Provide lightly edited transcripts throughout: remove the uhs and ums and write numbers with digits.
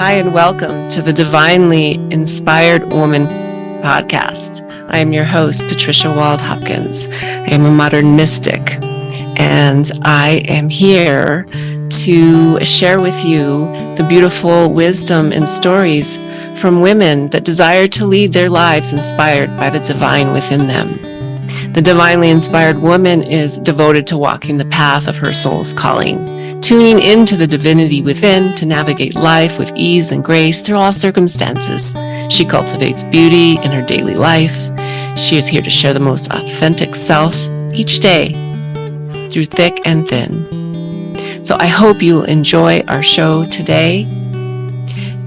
Hi, and welcome to the Divinely Inspired Woman podcast. I am your host, Patricia Wald-Hopkins. I am a modern mystic, and I am here to share with you the beautiful wisdom and stories from women that desire to lead their lives inspired by the divine within them. The divinely inspired woman is devoted to walking the path of her soul's calling, tuning into the divinity within to navigate life with ease and grace through all circumstances. She cultivates beauty in her daily life. She is here to share the most authentic self each day through thick and thin. So I hope you enjoy our show today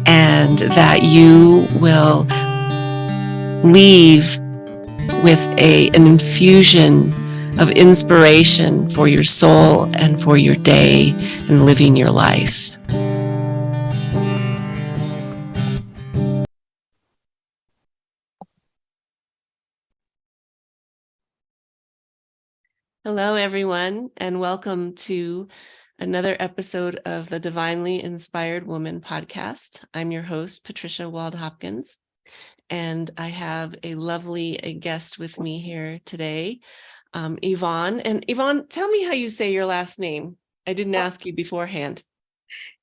and that you will leave with an infusion of inspiration for your soul and for your day and living your life. Hello, everyone, and welcome to another episode of the Divinely Inspired Woman podcast. I'm your host, Patricia Wald-Hopkins, and I have a lovely guest with me here today, Yvonne. And Yvonne, tell me how you say your last name. I didn't ask you beforehand.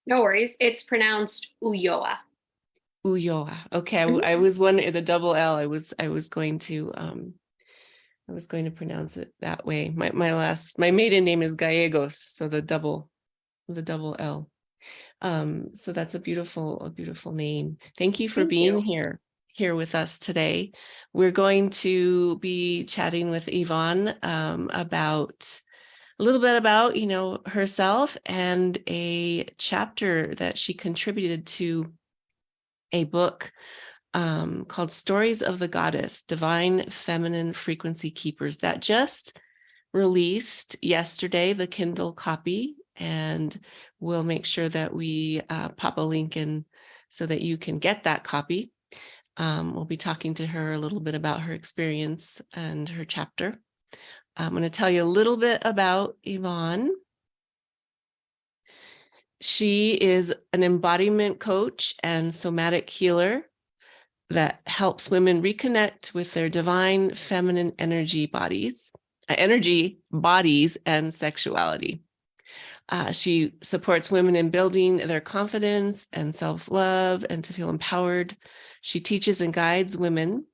No worries. It's pronounced Ulloa. Ulloa. Okay, I was wondering the double L. I was going to pronounce it that way. My maiden name is Gallegos, so the double L. So that's a beautiful name. Thank you for being here with us today. We're going to be chatting with Yvonne about a little bit about, herself and a chapter that she contributed to a book called Stories of the Goddess, Divine Feminine Frequency Keepers, that just released yesterday, the Kindle copy, and we'll make sure that we pop a link in so that you can get that copy. We'll be talking to her a little bit about her experience and her chapter. I'm going to tell you a little bit about Yvonne. She is an embodiment coach and somatic healer that helps women reconnect with their divine feminine energy bodies and sexuality. She supports women in building their confidence and self-love and to feel empowered. She teaches and guides women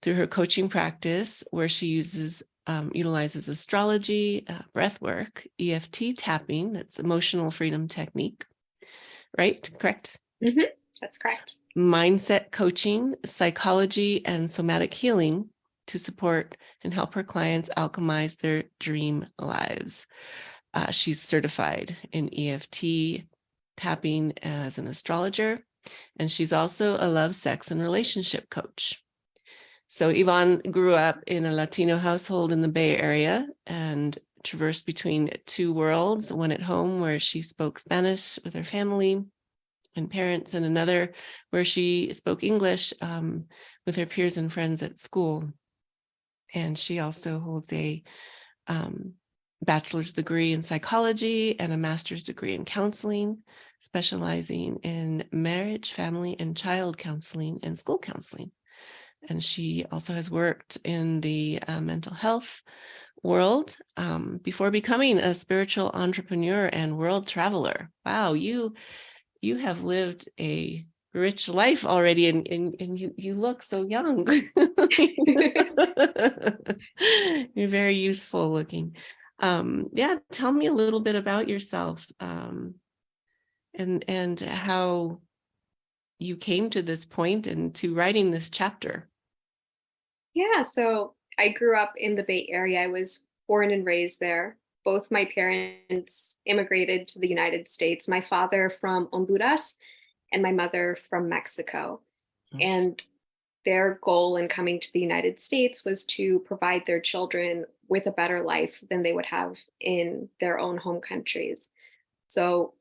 through her coaching practice, where she utilizes astrology, breath work, EFT tapping, that's emotional freedom technique, right? Correct? Mm-hmm. That's correct. Mindset coaching, psychology, and somatic healing to support and help her clients alchemize their dream lives. She's certified in EFT tapping as an astrologer, and she's also a love, sex, and relationship coach. So Yvonne grew up in a Latino household in the Bay Area and traversed between two worlds, one at home where she spoke Spanish with her family and parents, and another where she spoke English with her peers and friends at school. And she also holds a bachelor's degree in psychology and a master's degree in counseling, specializing in marriage, family, and child counseling and school counseling. And she also has worked in the mental health world before becoming a spiritual entrepreneur and world traveler. Wow, you have lived a rich life already, and you look so young. You're very youthful looking. Tell me a little bit about yourself and how you came to this point and to writing this chapter. Yeah, so I grew up in the Bay Area. I was born and raised there. Both my parents immigrated to the United States, my father from Honduras and my mother from Mexico. Okay. And their goal in coming to the United States was to provide their children with a better life than they would have in their own home countries. So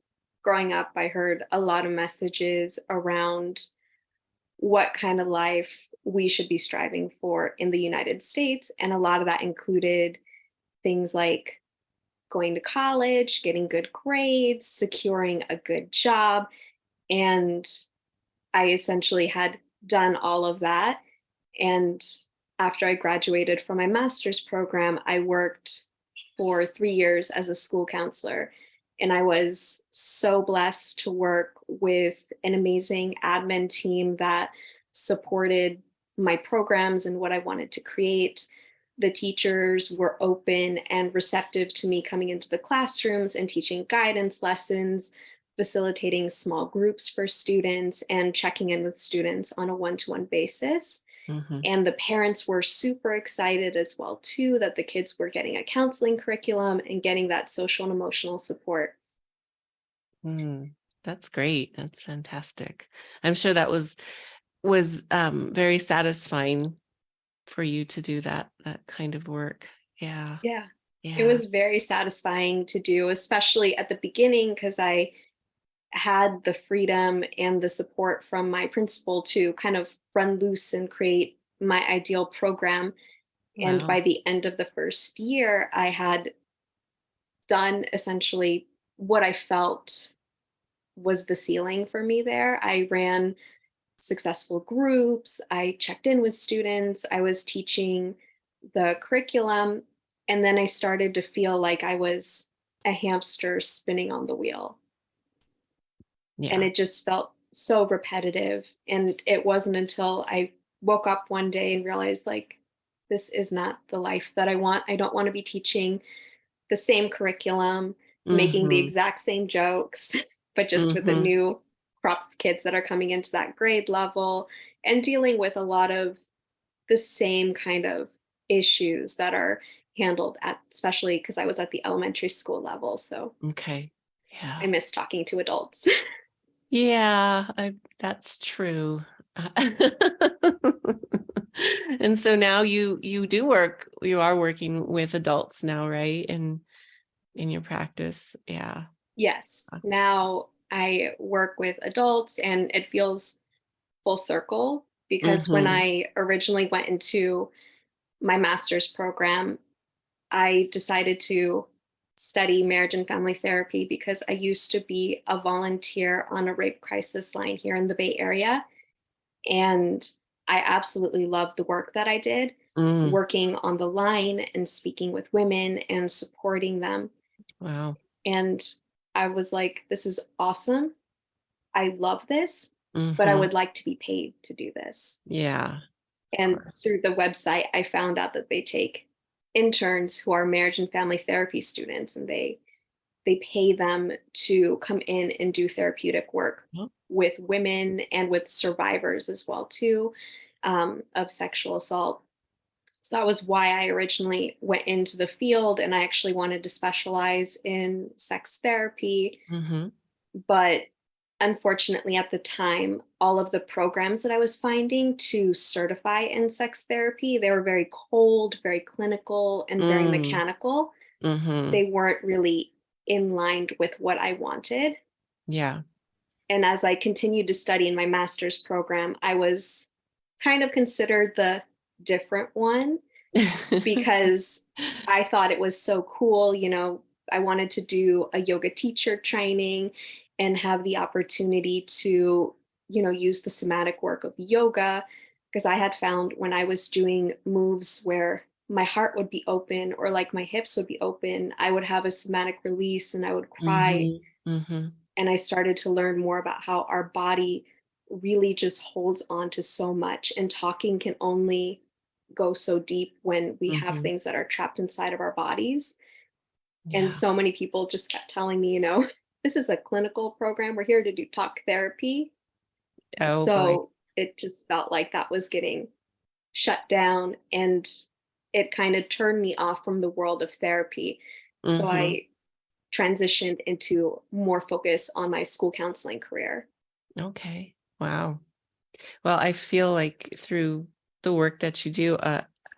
growing up, I heard a lot of messages around what kind of life we should be striving for in the United States. And a lot of that included things like going to college, getting good grades, securing a good job, and I essentially had done all of that. And after I graduated from my master's program, I worked for 3 years as a school counselor. And I was so blessed to work with an amazing admin team that supported my programs and what I wanted to create. The teachers were open and receptive to me coming into the classrooms and teaching guidance lessons, facilitating small groups for students, and checking in with students on a one-to-one basis. Mm-hmm. And the parents were super excited as well too that the kids were getting a counseling curriculum and getting that social and emotional support. That's great. That's fantastic. I'm sure that was very satisfying for you to do that kind of work. Yeah. Yeah. It Yeah. was very satisfying to do, especially at the beginning, because I had the freedom and the support from my principal to kind of run loose and create my ideal program. And Wow. by the end of the first year, I had done essentially what I felt was the ceiling for me there. I ran successful groups, I checked in with students, I was teaching the curriculum, and then I started to feel like I was a hamster spinning on the wheel. And Yeah. it just felt so repetitive. And it wasn't until I woke up one day and realized, like, this is not the life that I want. I don't want to be teaching the same curriculum, making the Mm-hmm. exact same jokes, but just with a Mm-hmm. new crop of kids that are coming into that grade level and dealing with a lot of the same kind of issues that are handled at, especially because I was at the elementary school level. So Okay. I Yeah. miss talking to adults. Yeah, that's true. And so now you are working with adults now, right? In your practice. Yeah. Yes. Now I work with adults and it feels full circle because when Mm-hmm. I originally went into my master's program, I decided to study marriage and family therapy because I used to be a volunteer on a rape crisis line here in the Bay Area. And I absolutely loved the work that I did, Mm, working on the line and speaking with women and supporting them. wow. And I was like, this is awesome. I love this, but I Mm-hmm. would like to be paid to do this. Yeah, of And course. through the website, I found out that they take interns who are marriage and family therapy students and they pay them to come in and do therapeutic work Oh, with women and with survivors as well too, of sexual assault. So that was why I originally went into the field and I actually wanted to specialize in sex therapy. mm-hmm. But unfortunately, at the time, all of the programs that I was finding to certify in sex therapy, they were very cold, very clinical, and very Mm, mechanical. mm-hmm. They weren't really in line with what I wanted. Yeah. And as I continued to study in my master's program, I was kind of considered the different one because I thought it was so cool. I wanted to do a yoga teacher training and have the opportunity to, use the somatic work of yoga. Because I had found when I was doing moves where my heart would be open or like my hips would be open, I would have a somatic release and I would cry. Mm-hmm. Mm-hmm. And I started to learn more about how our body really just holds on to so much. And talking can only go so deep when we have Mm-hmm. things that are trapped inside of our bodies. And Yeah. so many people just kept telling me, this is a clinical program. We're here to do talk therapy. Oh boy. So it just felt like that was getting shut down. And it kind of turned me off from the world of therapy. So Mm-hmm. I transitioned into more focus on my school counseling career. Okay. Wow. Well, I feel like through the work that you do,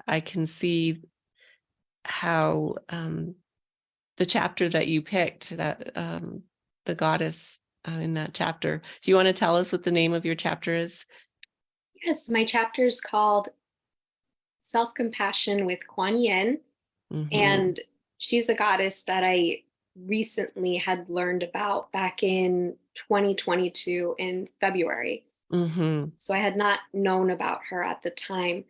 I can see how the chapter that you picked, that the goddess in that chapter. Do you want to tell us what the name of your chapter is? Yes, my chapter is called Self Compassion with Quan Yin. Mm-hmm. And she's a goddess that I recently had learned about back in 2022 in February. Mm-hmm. So I had not known about her at the time.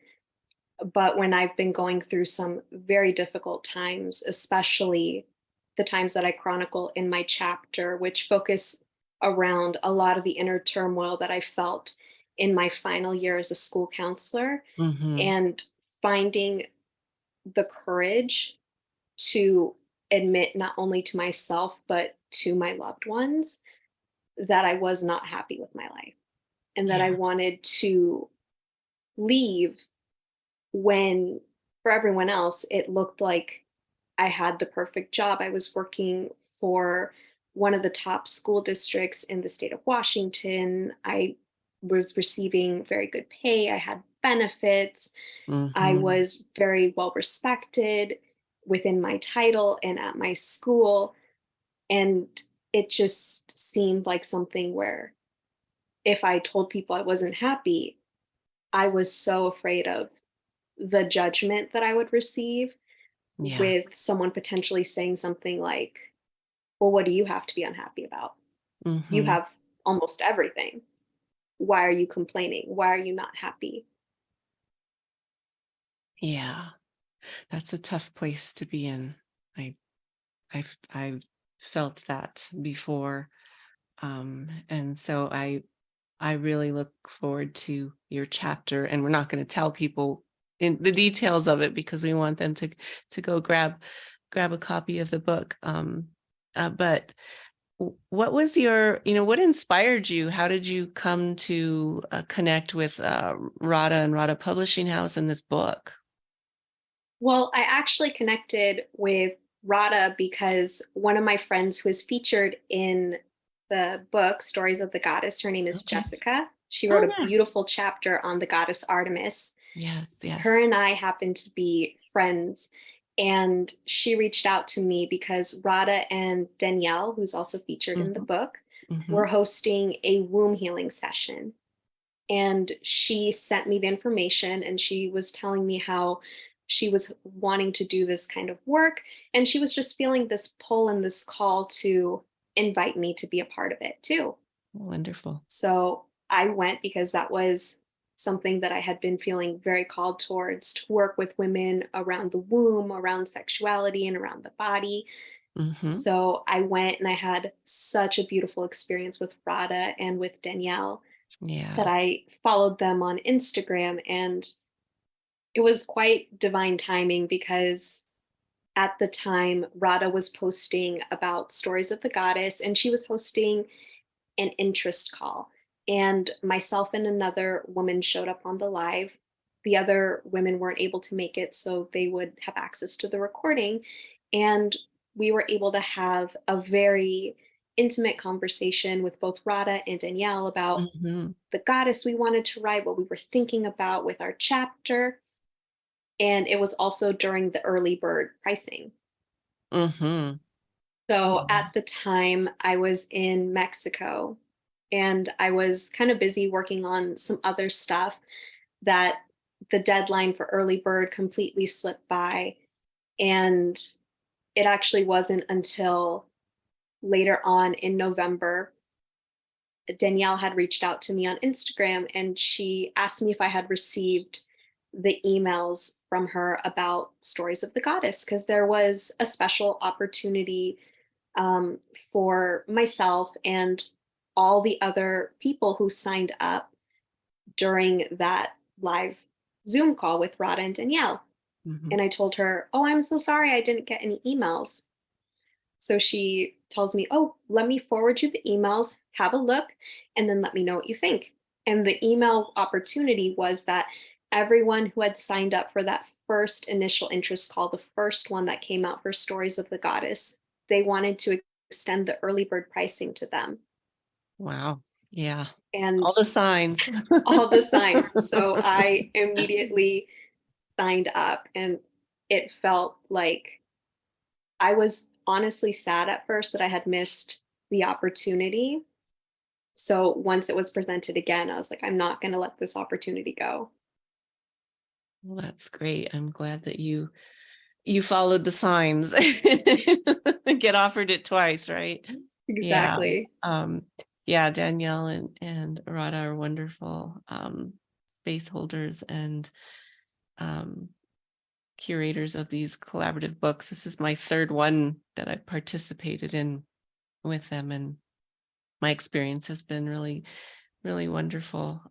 But when I've been going through some very difficult times, especially the times that I chronicle in my chapter, which focus around a lot of the inner turmoil that I felt in my final year as a school counselor, Mm-hmm. and finding the courage to admit not only to myself, but to my loved ones that I was not happy with my life and that I Yeah. wanted to leave when for everyone else, it looked like I had the perfect job. I was working for one of the top school districts in the state of Washington. I was receiving very good pay. I had benefits. I Mm-hmm. was very well respected within my title and at my school. And it just seemed like something where if I told people I wasn't happy, I was so afraid of the judgment that I would receive Yeah. with someone potentially saying something like, well, what do you have to be unhappy about? You Mm-hmm. have almost everything. Why are you complaining? Why are you not happy? Yeah. That's a tough place to be in. I I've felt that before. And so I really look forward to your chapter, and we're not going to tell people in the details of it because we want them to go grab a copy of the book. But what was your, what inspired you? How did you come to connect with Radhaa and Radhaa Publishing House in this book? Well, I actually connected with Radha because one of my friends who is featured in the book, Stories of the Goddess, her name is Okay. Jessica. She wrote Oh, a yes. beautiful chapter on the goddess Artemis. Yes, Her yes. and I happen to be friends. And she reached out to me because Radha and Danielle, who's also featured in the Hmm. book, Hmm. were hosting a womb healing session. And she sent me the information and she was telling me how she was wanting to do this kind of work. And she was just feeling this pull and this call to invite me to be a part of it too. Wonderful. So I went because that was something that I had been feeling very called towards to work with women around the womb, around sexuality, and around the body. Hmm. So I went and I had such a beautiful experience with Radha and with Danielle that Yeah. I followed them on Instagram. And it was quite divine timing because at the time, Radha was posting about Stories of the Goddess and she was hosting an interest call. And myself and another woman showed up on the live. The other women weren't able to make it, so they would have access to the recording. And we were able to have a very intimate conversation with both Radha and Danielle about Hmm. the goddess we wanted to write, what we were thinking about with our chapter. And it was also during the early bird pricing. Hmm. So Yeah. at the time, I was in Mexico and I was kind of busy working on some other stuff that the deadline for early bird completely slipped by. And it actually wasn't until later on in November, Danielle had reached out to me on Instagram and she asked me if I had received the emails from her about Stories of the Goddess, because there was a special opportunity for myself and all the other people who signed up during that live Zoom call with Radha and Danielle. Hmm. And I told her, oh, I'm so sorry I didn't get any emails. So she tells me, oh, let me forward you the emails, have a look, and then let me know what you think. And the email opportunity was that everyone who had signed up for that first initial interest call, the first one that came out for Stories of the Goddess, they wanted to extend the early bird pricing to them. Wow. Yeah. And All the signs. all the signs. So I immediately signed up and it felt like I was honestly sad at first that I had missed the opportunity. So once it was presented again, I was like, I'm not going to let this opportunity go. Well, that's great. I'm glad that you followed the signs. Get offered it twice, right? Yeah. Exactly. Um, Yeah, Danielle and Radhaa are wonderful space holders and um, curators of these collaborative books. This is my third one that I participated in with them, and my experience has been really, really wonderful.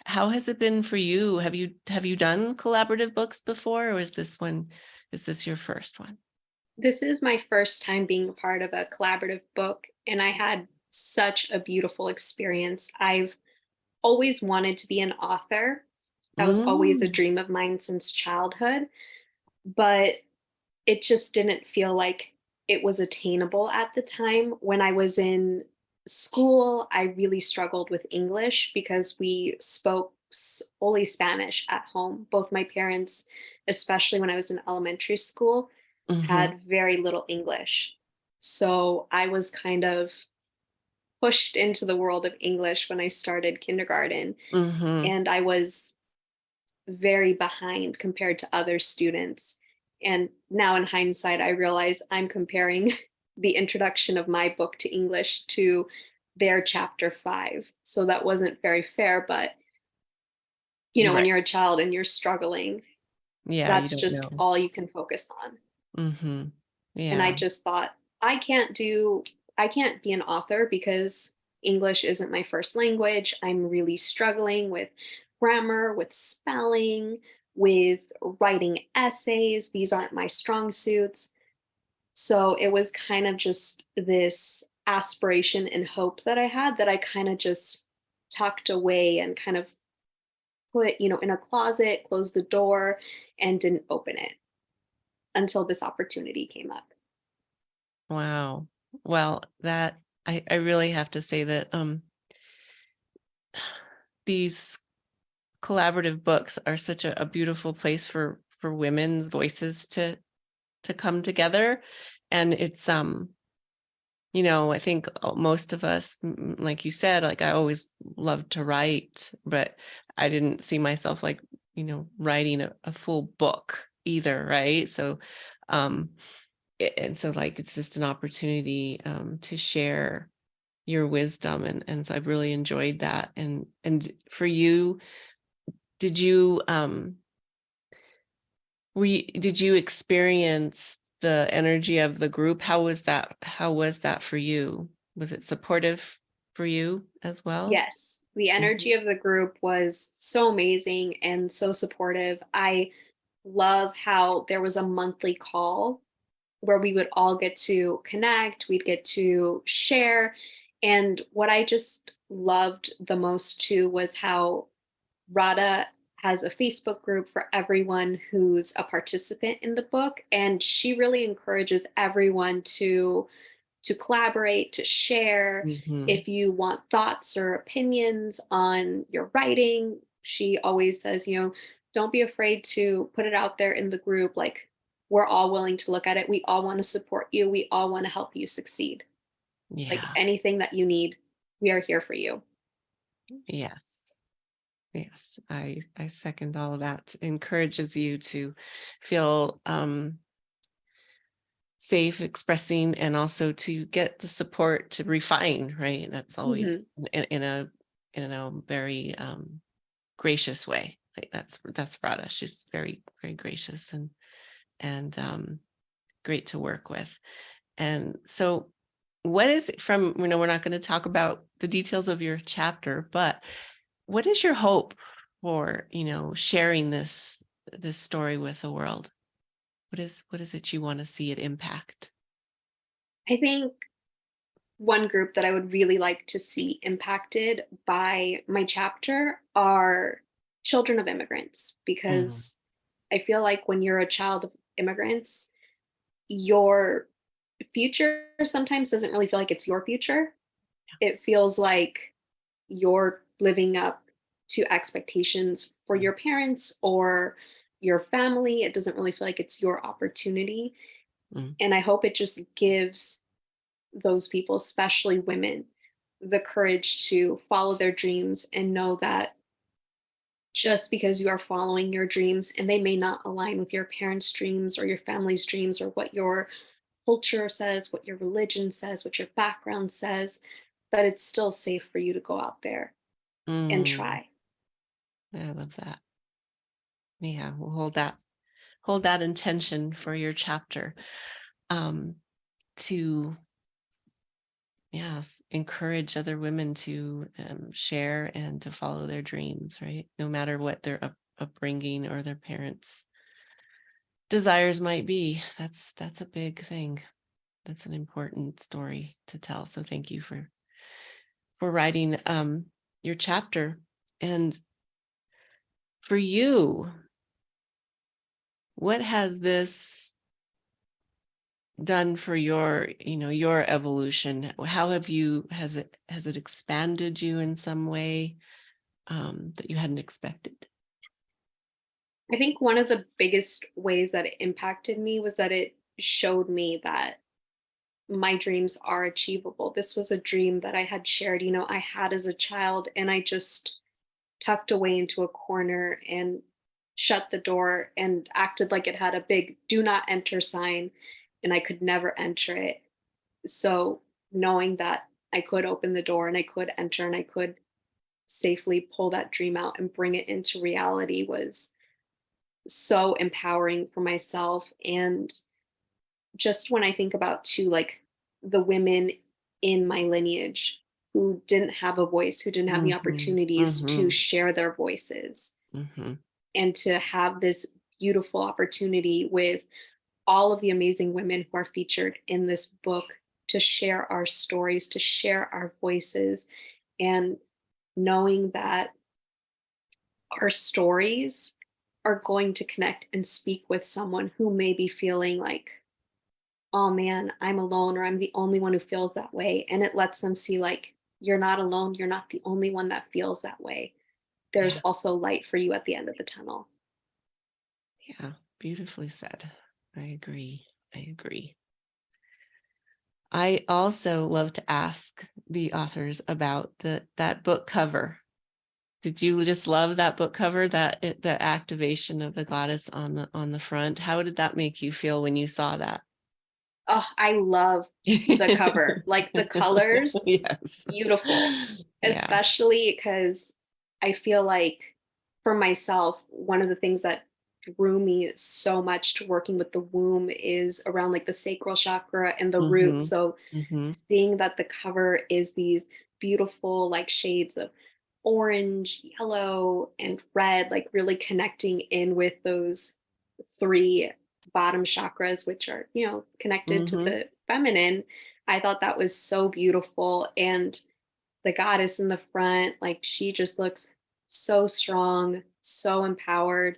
How has it been for you? Have you done collaborative books before, or is this your first one? This is my first time being a part of a collaborative book, and I had such a beautiful experience. I've always wanted to be an author. That was always a Mm, dream of mine since childhood, but it just didn't feel like it was attainable at the time. When I was in school, I really struggled with English because we spoke only Spanish at home. Both my parents, especially when I was in elementary school, mhm, had very little English. So I was kind of pushed into the world of English when I started kindergarten, mhm. and I was very behind compared to other students. And now in hindsight, I realize I'm comparing the introduction of my book to English to their chapter 5. So that wasn't very fair, but when you're a Right. child and you're struggling, Yeah, you that's don't just know. all you can focus on. Mhm. And I Yeah. just thought, I can't be an author because English isn't my first language. I'm really struggling with grammar, with spelling, with writing essays. These aren't my strong suits. So it was kind of just this aspiration and hope that I had that I kind of just tucked away and kind of put, in a closet, closed the door, and didn't open it until this opportunity came up. Wow. Well, that I really have to say that these collaborative books are such a beautiful place for women's voices to come together. And it's I think most of us, like you said, like I always loved to write, but I didn't see myself like, writing a full book either, right? So um and so like it's just an opportunity to share your wisdom, and so I've really enjoyed that. And for you, did you did you experience the energy of the group? How was that for you? Was it supportive for you as well? Yes, the Mhm. energy of the group was so amazing and so supportive. I love how there was a monthly call where we would all get to connect, we'd get to share. And what I just loved the most too was how Radha has a Facebook group for everyone who's a participant in the book. And she really encourages everyone to collaborate, to share. Mhm. If you want thoughts or opinions on your writing, she always says, don't be afraid to put it out there in the group. Like, we're all willing to look at it. We all want to support you. We all want to help you succeed. Like, Yeah. anything that you need, we are here for you. Yes. Yes. I second all of that. Encourages you to feel safe expressing, and also to get the support to refine, right? That's Mhm. always in a very gracious way. Like that's Radha. She's very, very gracious and great to work with. And so what is it from, we're not going to talk about the details of your chapter, but what is your hope for, sharing this story with the world? What is it you want to see it impact? I think one group that I would really like to see impacted by my chapter are children of immigrants, Mm, because I feel like when you're a child of immigrants, your future sometimes doesn't really feel like it's your future. It feels like you're living up to expectations for mm, your parents or your family. It doesn't really feel like it's your opportunity. mm. And I hope it just gives those people, especially women, the courage to follow their dreams and know that just because you are following your dreams and they may not align with your parents' dreams or your family's dreams or what your culture says, what your religion says, what your background says, that it's still safe for you to go out there and Mm, try. I love that. Yeah, we'll hold that intention for your chapter. Um, to yes, encourage other women to share and to follow their dreams, right? No matter what their upbringing or their parents' desires might be. That's a big thing. That's an important story to tell. So thank you for writing your chapter. And for you, what has this done for your, your evolution? How has it expanded you in some way that you hadn't expected? I think one of the biggest ways that it impacted me was that it showed me that my dreams are achievable. This was a dream that I had shared, I had as a child, and I just tucked away into a corner and shut the door and acted like it had a big do not enter sign and I could never enter it. So, knowing that I could open the door and I could enter and I could safely pull that dream out and bring it into reality was so empowering for myself. And just when I think about too, like the women in my lineage who didn't have a voice, who didn't have the Hmm. opportunities to Hmm. share their voices, Hmm. and to have this beautiful opportunity with all of the amazing women who are featured in this book to share our stories, to share our voices, and knowing that our stories are going to connect and speak with someone who may be feeling like, oh man, I'm alone, or I'm the only one who feels that way. And it lets them see, like, you're not alone. You're not the only one that feels that way. There's Yeah, also light for you at the end of the tunnel. yeah, beautifully said. I agree. I agree. I also love to ask the authors about that book cover. Did you just love that book cover, the activation of the goddess on the front? How did that make you feel when you saw that? Oh, I love the cover. Like the colors, Yes. beautiful, Yeah. especially because I feel like for myself, one of the things that drew me so much to working with the womb is around like the sacral chakra and the root. Mhm. So Mhm. seeing that the cover is these beautiful like shades of orange, yellow, and red, like really connecting in with those three bottom chakras, which are, connected to Mhm. the feminine. I thought that was so beautiful. And the goddess in the front, like she just looks so strong, so empowered,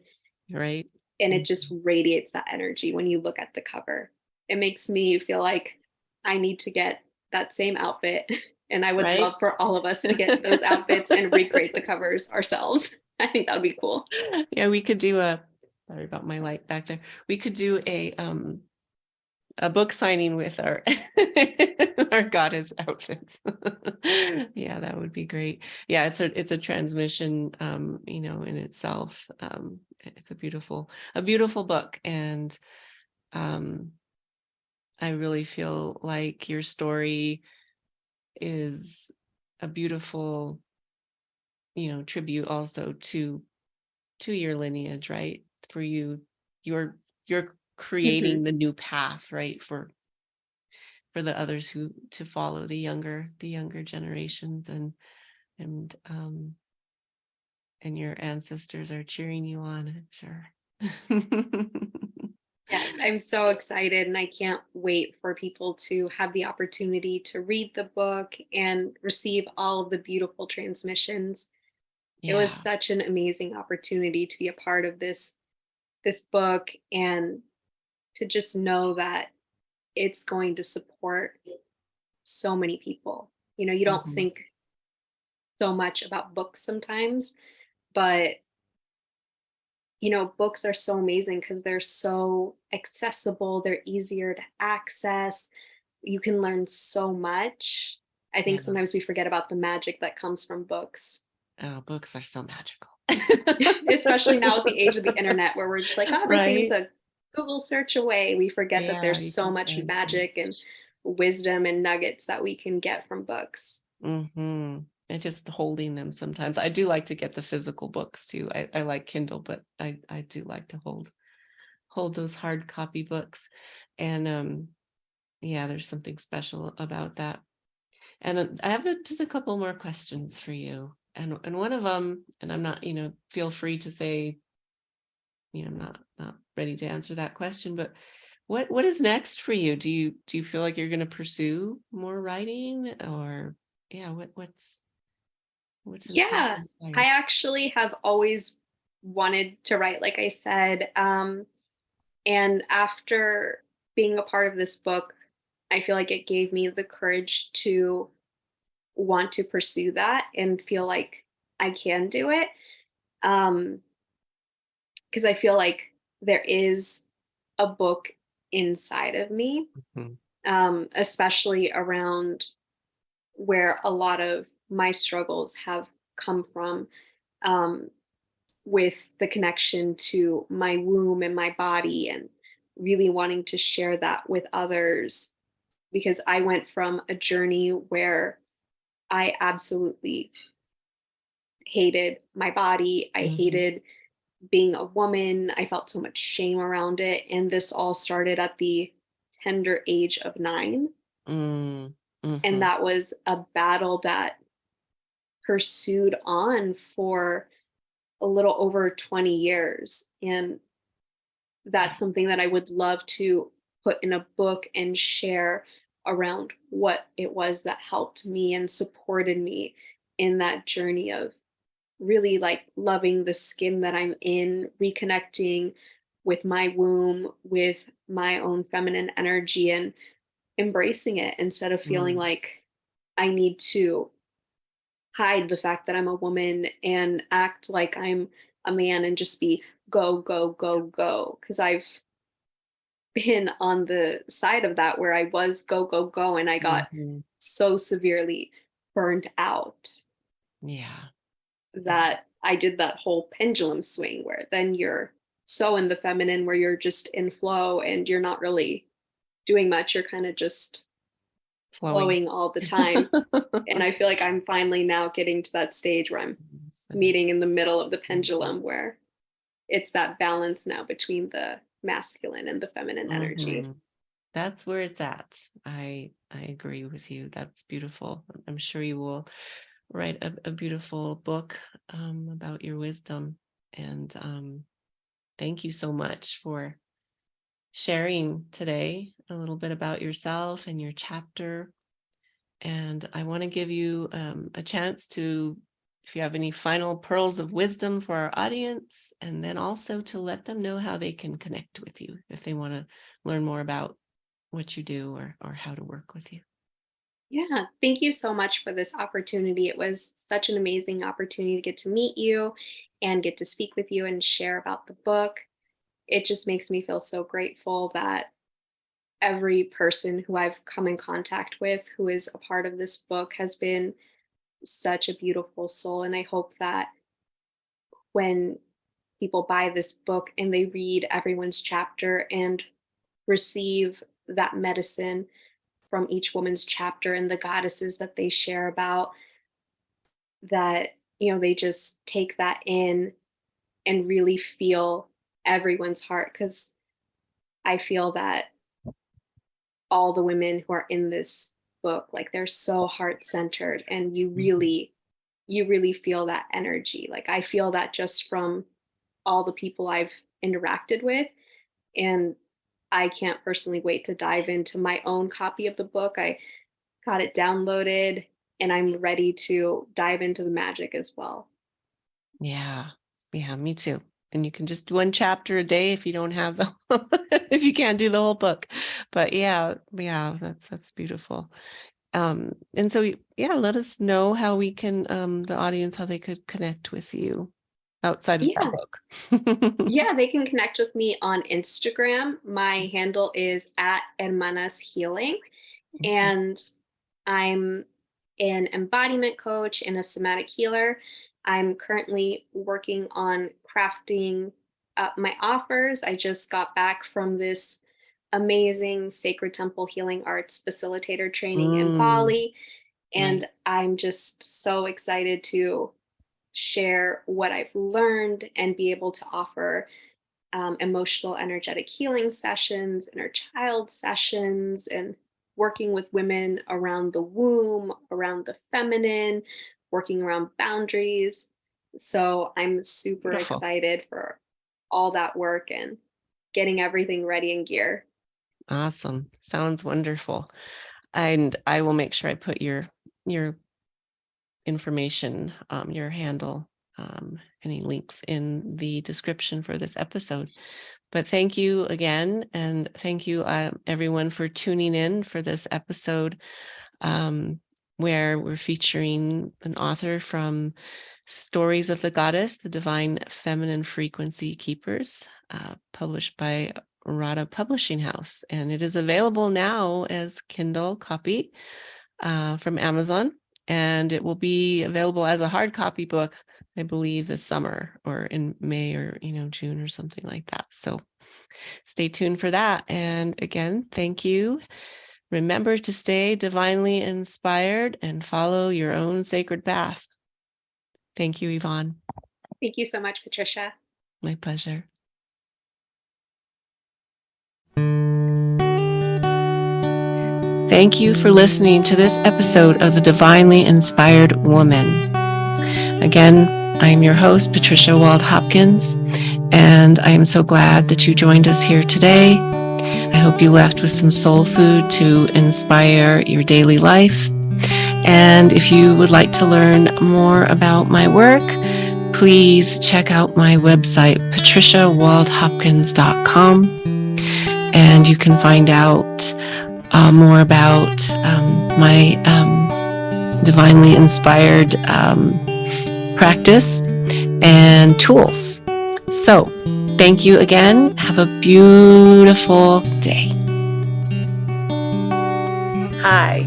Right? and it Mm. just radiates that energy when you look at the cover. It makes me feel like I need to get that same outfit. And I would Right? love for all of us to get those outfits and recreate the covers ourselves. I think that would be cool. Yeah, we could do sorry about my light back there. We could do a book signing with our our goddess outfits. Yeah, that would be great. Yeah, it's a transmission in itself. It's a beautiful book. And um I really feel like your story is a beautiful, tribute also to your lineage, right? For you're Mhm. creating the new path, right? For the others who to follow the younger generations, and your ancestors are cheering you on, I'm sure. Yes, I'm so excited and I can't wait for people to have the opportunity to read the book and receive all of the beautiful transmissions. It was Yeah. such an amazing opportunity to be a part of this book and to just know that it's going to support so many people. You don't Mhm. think so much about books sometimes, but books are so amazing because they're so accessible, they're easier to access. You can learn so much. I think Yeah. sometimes we forget about the magic that comes from books, Oh, books are so magical. especially now with the age of the internet where we're just like, oh, everything's Right? a Google search away. We forget that Yeah, there's you so can much find so magic and much. wisdom and nuggets that we can get from books. Mm-hmm. And just holding them sometimes. I do like to get the physical books too. I like Kindle, but I do like to hold those hard copy books. And yeah, there's something special about that. And I have just a couple more questions for you. And one of them, and I'm not, feel free to say, I'm not ready to answer that question, but what is next for you? Do you feel like you're going to pursue more writing, or yeah, what's Yeah, I inspired? actually have always wanted to write, like I said. And after being a part of this book, I feel like it gave me the courage to want to pursue that and feel like I can do it. Um, because I feel like there is a book inside of me, Mhm. especially around where a lot of my struggles have come from, um, with the connection to my womb and my body, and really wanting to share that with others. Because I went from a journey where I absolutely hated my body. I Mhm. hated being a woman. I felt so much shame around it. And this all started at the tender age of 9. Mm, And mhm. that was a battle that pursued on for a little over 20 years. And that's something that I would love to put in a book and share around what it was that helped me and supported me in that journey of really like loving the skin that I'm in, reconnecting with my womb, with my own feminine energy, and embracing it instead of feeling Mm, like I need to hide the fact that I'm a woman and act like I'm a man and just be go, go, go, go. Because I've been on the side of that where I was go, go, go, and I got mhm. so severely burned out Yeah. Yes. that I did that whole pendulum swing where then you're so in the feminine where you're just in flow and you're not really doing much. You're kind of just Flowing. flowing all the time. And I feel like I'm finally now getting to that stage where I'm Center. meeting in the middle of the Mhm. pendulum where it's that balance now between the masculine and the feminine energy. Mhm. That's where it's at. I agree with you. That's beautiful. I'm sure you will write a beautiful book about your wisdom. And thank you so much for sharing today a little bit about yourself and your chapter. And I want to give you a chance to, if you have any final pearls of wisdom for our audience, and then also to let them know how they can connect with you if they want to learn more about what you do, or how to work with you. Yeah, thank you so much for this opportunity. It was such an amazing opportunity to get to meet you and get to speak with you and share about the book. It just makes me feel so grateful that every person who I've come in contact with who is a part of this book has been such a beautiful soul. And I hope that when people buy this book and they read everyone's chapter and receive that medicine from each woman's chapter and the goddesses that they share about, that they just take that in and really feel everyone's heart. Because I feel that all the women who are in this book, like, they're so heart centered, and Mhm. you really feel that energy. Like, I feel that just from all the people I've interacted with. And I can't personally wait to dive into my own copy of the book. I got it downloaded and I'm ready to dive into the magic as well. Yeah. Yeah, me too. And you can just do one chapter a day if you don't have the if you can't do the whole book. But yeah, yeah, that's beautiful. And so yeah, let us know how we can the audience, how they could connect with you outside of that Yeah. book. Yeah, they can connect with me on Instagram. My handle is at Hermanas Healing. Okay. And I'm an embodiment coach and a somatic healer. I'm currently working on crafting up my offers. I just got back from this amazing Sacred Temple Healing Arts facilitator training in Mm, Bali. And I'm just so excited to share what I've learned and be able to offer emotional energetic healing sessions, inner child sessions, and working with women around the womb, around the feminine, working around boundaries. So I'm super Beautiful. excited for all that work and getting everything ready in gear. Awesome. Sounds wonderful. And I will make sure I put your information, your handle, any links in the description for this episode. But thank you again, and thank you everyone for tuning in for this episode, where we're featuring an author from Stories of the Goddess, the Divine Feminine Frequency Keepers, published by Radhaa Publishing House. And it is available now as Kindle copy from Amazon, and it will be available as a hard copy book, I believe, this summer or in May or June or something like that. So stay tuned for that. And again, thank you. Remember to stay divinely inspired and follow your own sacred path. Thank you, Yvonne. Thank you so much, Patricia. My pleasure. Thank you for listening to this episode of The Divinely Inspired Woman. Again, I'm your host, Patricia Wald-Hopkins, and I am so glad that you joined us here today. I hope you left with some soul food to inspire your daily life. And if you would like to learn more about my work, please check out my website, patriciawaldhopkins.com, and you can find out more about my divinely inspired practice and tools. So, thank you again. Have a beautiful day. Hi.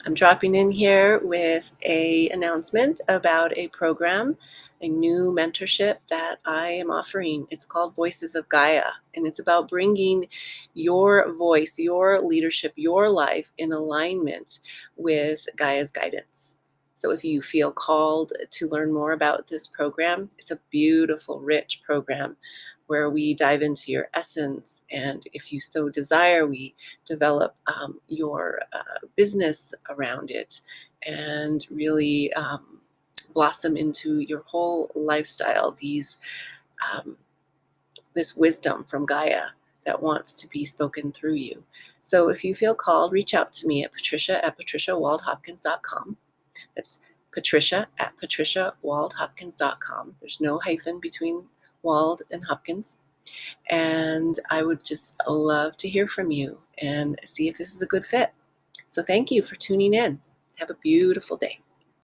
I'm dropping in here with an announcement about a program, a new mentorship that I am offering. It's called Voices of Gaia, and it's about bringing your voice, your leadership, your life in alignment with Gaia's guidance. So if you feel called to learn more about this program, it's a beautiful, rich program where we dive into your essence, and if you so desire, we develop your business around it and really blossom into your whole lifestyle, this wisdom from Gaia that wants to be spoken through you. So if you feel called, reach out to me at patricia@patriciawaldhopkins.com. That's patricia@patriciawaldhopkins.com. There's no hyphen between Wald and Hopkins. And I would just love to hear from you and see if this is a good fit. So thank you for tuning in. Have a beautiful day.